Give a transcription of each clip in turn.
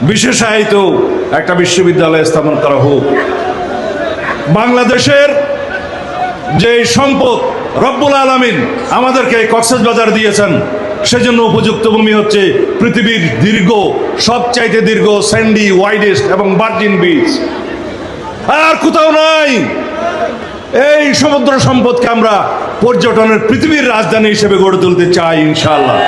বিশেষায়িত একটা বিশ্ববিদ্যালয় স্থাপন করা হোক। বাংলাদেশের যে সম্পদ রব্বুল আলামিন আমাদেরকে কক্সবাজার দিয়েছেন, সেজন্য উপযুক্ত ভূমি হচ্ছে পৃথিবীর সবচাইতে দীর্ঘ স্যান্ডি, ওয়াইডেস্ট এবং ভার্জিন বিচ। আর কোথাও নাই। এই সমুদ্র সম্পদকে আমরা পর্যটনের পৃথিবীর রাজধানী হিসেবে গড়ে তুলতে চাই ইনশাআল্লাহ।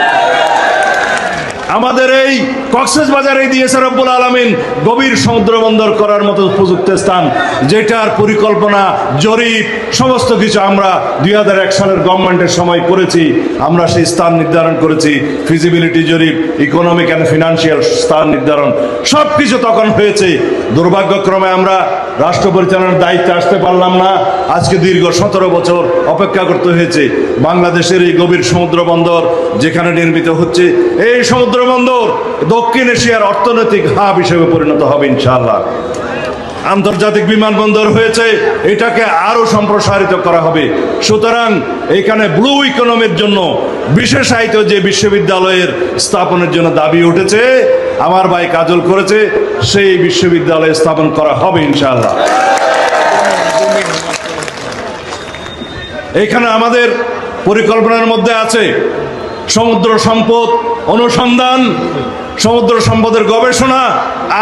আমাদের এই কক্সবাজারে দিয়েছে রব্বুল আলামিন গভীর সমুদ্র বন্দর করার মতো উপযুক্ত স্থান, যেটার পরিকল্পনা, জরিপ, সমস্ত কিছু আমরা 2001 সালের গভর্নমেন্টের সময় করেছি। আমরা সেই স্থান নির্ধারণ করেছি, ফিজিবিলিটি জরিপ, ইকোনমিক অ্যান্ড ফিনান্সিয়াল স্থান নির্ধারণ, সব কিছু তখন হয়েছে। দুর্ভাগ্যক্রমে আমরা রাষ্ট্র পরিচালনার দায়িত্বে আসতে পারলাম না। আজকে দীর্ঘ 17 বছর অপেক্ষা করতে হয়েছে। বাংলাদেশের এই গভীর সমুদ্র বন্দর যেখানে নির্মিত হচ্ছে, এই সমুদ্র বন্দর দক্ষিণ এশিয়ার অর্থনৈতিক হাব হিসেবে পরিণত হবে ইনশাআল্লাহ। আন্তর্জাতিক বিমানবন্দর হয়েছে, এটাকে আরো সম্প্রসারিত করা হবে। সুতরাং এখানে ব্লু ইকোনমির জন্য বিশেষায়িত যে বিশ্ববিদ্যালয়ের স্থাপনের জন্য দাবি উঠেছে, আমার ভাই কাজল করেছে, সেই বিশ্ববিদ্যালয় স্থাপন করা হবে ইনশাআল্লাহ। এখানে আমাদের পরিকল্পনার মধ্যে আছে সমুদ্র সম্পদ অনুসন্ধান, সমুদ্র সম্পদের গবেষণা,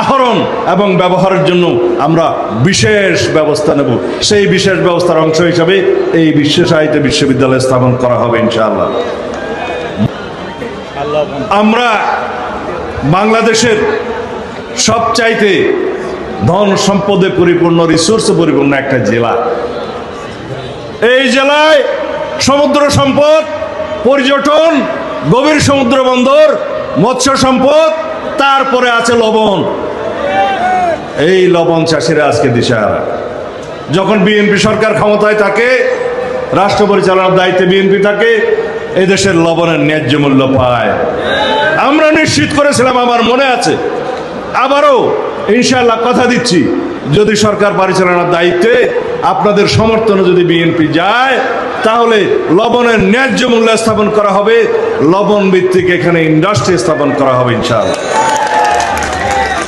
আহরণ এবং ব্যবহারের জন্য আমরা বিশেষ ব্যবস্থা নেব। সেই বিশেষ ব্যবস্থার অংশ হিসাবে এই বিশেষায়িত বিশ্ববিদ্যালয় স্থাপন করা হবে ইনশাআল্লাহ। আমরা বাংলাদেশের সবচাইতে ধন সম্পদে পরিপূর্ণ, রিসোর্সে পরিপূর্ণ একটা জেলা। এই জেলায় সমুদ্র সম্পদ, পর্যটন, গভীর সমুদ্র বন্দর, মৎস্য সম্পদ, তারপরে আছে লবণ। এই লবণ চাষিরা আজকে দিশাহারা। যখন বিএনপি সরকার ক্ষমতায় থাকে, রাষ্ট্র পরিচালনার দায়িত্বে বিএনপি থাকে, এদেশের লবণের ন্যায্য মূল্য পায়। আমরা নিশ্চিত করেছিলাম, আমার মনে আছে, আবারও ইনশাআল্লাহ কথা দিচ্ছি, যদি সরকার পরিচালনার দায়িত্বে আপনাদের সমর্থনে যদি বিএনপি যায়, তাহলে লবণের ন্যায্য মূল্য স্থাপন করা হবে, লবণ ভিত্তিক এখানে ইন্ডাস্ট্রি স্থাপন করা হবে ইনশাআল্লাহ।